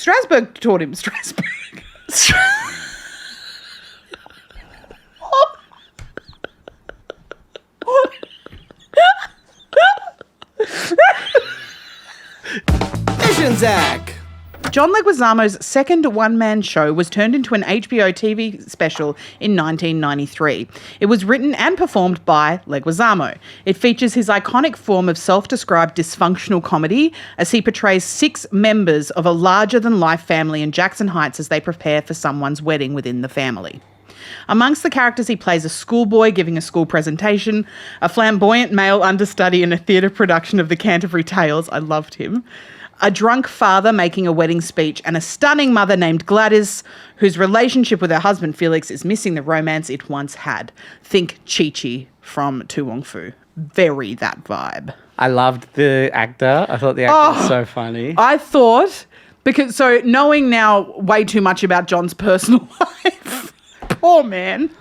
Strasburg taught him Strasburg. Mish and Zach. John Leguizamo's second one-man show was turned into an HBO TV special in 1993. It was written and performed by Leguizamo. It features his iconic form of self-described dysfunctional comedy as he portrays 6 members of a larger-than-life family in Jackson Heights as they prepare for someone's wedding within the family. Amongst the characters, he plays a schoolboy giving a school presentation, a flamboyant male understudy in a theatre production of the Canterbury Tales. I loved him. A drunk father making a wedding speech, and a stunning mother named Gladys, whose relationship with her husband Felix is missing the romance it once had. Think Chi-Chi from Tu Wong Fu. Very that vibe. I loved the actor. I thought the actor was so funny. I thought, so knowing now way too much about John's personal life, poor man.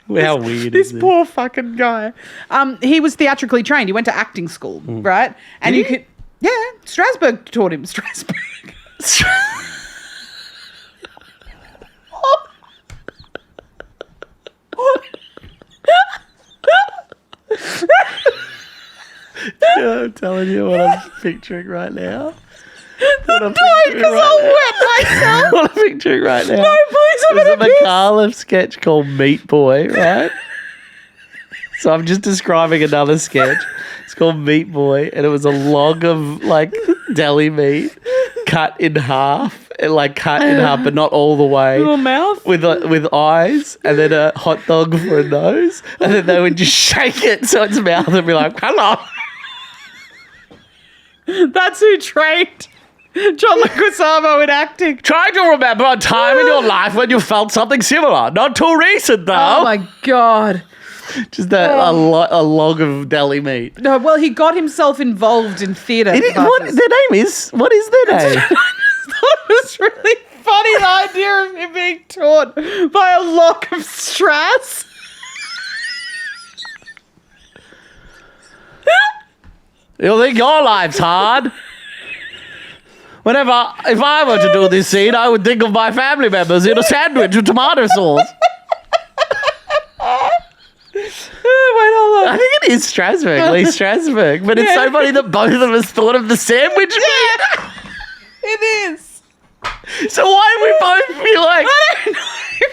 How weird this is this? poor fucking guy. He was theatrically trained. He went to acting school, right? And you could... Yeah, Strasburg taught him Strasburg. I'm telling you what I'm picturing right now. Because I'll wet myself. What I'm picturing right now. No, please, I'm There's a going to piss. McAuliffe sketch called Meat Boy, right? So I'm just describing another sketch. It's called Meat Boy, and it was a log of deli meat cut in half, but not all the way. Little mouth. With eyes, and then a hot dog for a nose, and then they would just shake it so its mouth and be like, "Hello." That's who trained John Leguizamo in acting. Try to remember a time in your life when you felt something similar. Not too recent, though. Oh, my God. Just a log of deli meat. No, well, he got himself involved in theatre. What their name is? What is their name? I just thought it was really funny, the idea of him being taught by a lock of strass. You think your life's hard? If I were to do this scene, I would think of my family members in a sandwich with tomato sauce. Wait, hold on. I think it is Strasburg, Lee Strasberg. But it's so funny that both of us thought of the sandwich meat. It is. So why do we both feel like... I don't know,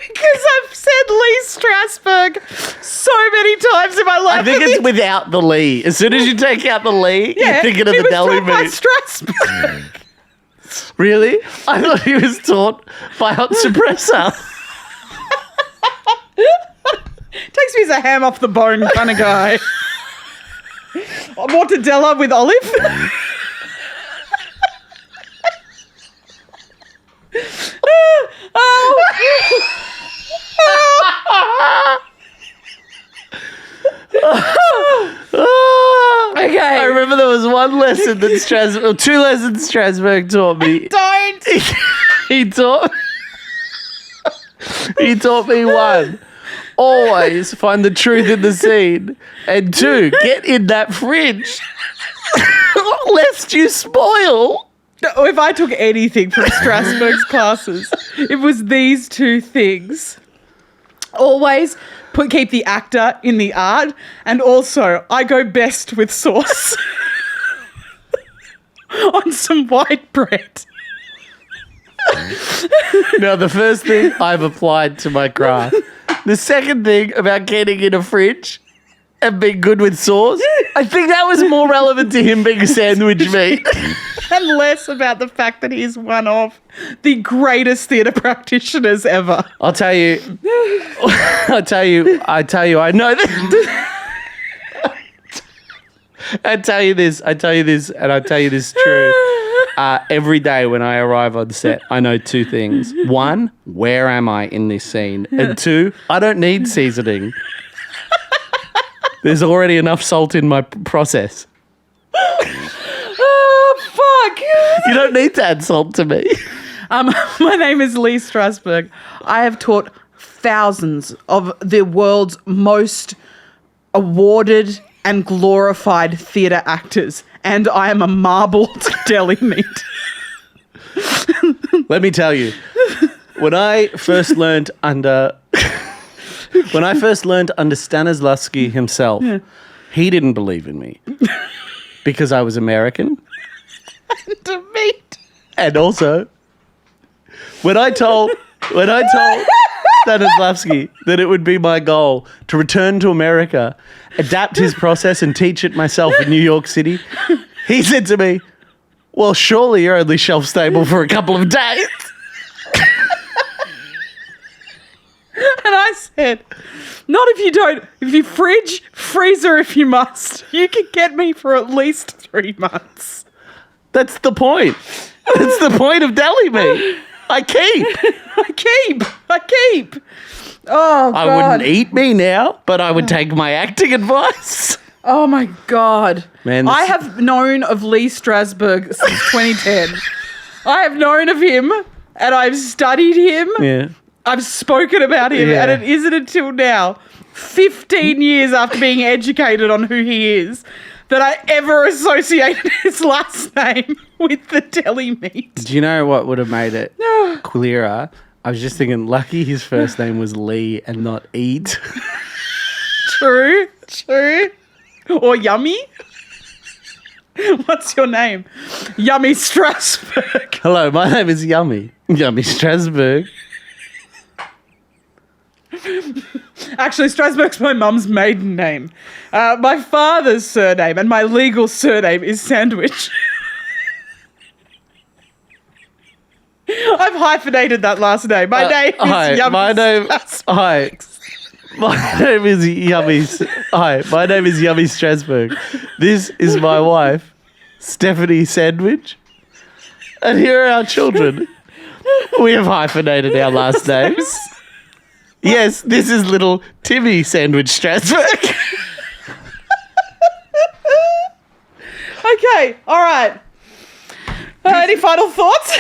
because I've said Lee Strasberg so many times in my life. I think it's without the Lee. As soon as you take out the Lee, you're thinking of the deli he was taught by meat. Strasberg. Really? I thought he was taught by hot suppressor. Takes me as a ham off the bone kind of guy. Mortadella with olive. Okay. I remember there was one lesson that Strasburg, 2 lessons Strasburg taught me. Don't. He taught me 1. Always find the truth in the scene. And 2, get in that fridge. Lest you spoil. No, if I took anything from Strasberg's classes, it was these 2 things. Always keep the actor in the art, and also I go best with sauce on some white bread. Now, the first thing I've applied to my craft. The second thing about getting in a fridge and being good with sauce, I think that was more relevant to him being a sandwich meat. And less about the fact that he is one of the greatest theatre practitioners ever. I know that. I tell you this, and I tell you this true. Every day when I arrive on set, I know 2 things. 1, where am I in this scene? And 2, I don't need seasoning. There's already enough salt in my process. Oh, fuck. You don't need to add salt to me. My name is Lee Strasberg. I have taught thousands of the world's most awarded and glorified theatre actors, and I am a marbled deli meat. Let me tell you, when I first learned under Stanislavski himself, he didn't believe in me because I was American. And to meat. And also, when I told Stanislavski that it would be my goal to return to America, adapt his process and teach it myself in New York City, he said to me, well, surely you're only shelf stable for a couple of days. And I said, not if you don't. If you fridge, freezer if you must. You can get me for at least 3 months. That's the point. That's the point of deli meat. I keep. Oh, God. I wouldn't eat me now, but I would take my acting advice. Oh, my God. Man, I have known of Lee Strasberg since 2010. I have known of him, and I've studied him. Yeah. I've spoken about him, and it isn't until now, 15 years after being educated on who he is, that I ever associated his last name with the deli meat. Do you know what would have made it clearer? I was just thinking, lucky his first name was Lee and not Eat. True. Or Yummy. What's your name? Yummy Strasburg. Hello, my name is Yummy Strasberg. Actually, Strasburg's my mum's maiden name. My father's surname and my legal surname is Sandwich. I've hyphenated that last name. My name is Yummy. My name is Yummy. Hi, my name is Yummy Strasberg. This is my wife, Stephanie Sandwich. And here are our children. We have hyphenated our last names. Yes, this is little Timmy Sandwich Strasberg. Okay, all right. Any final thoughts?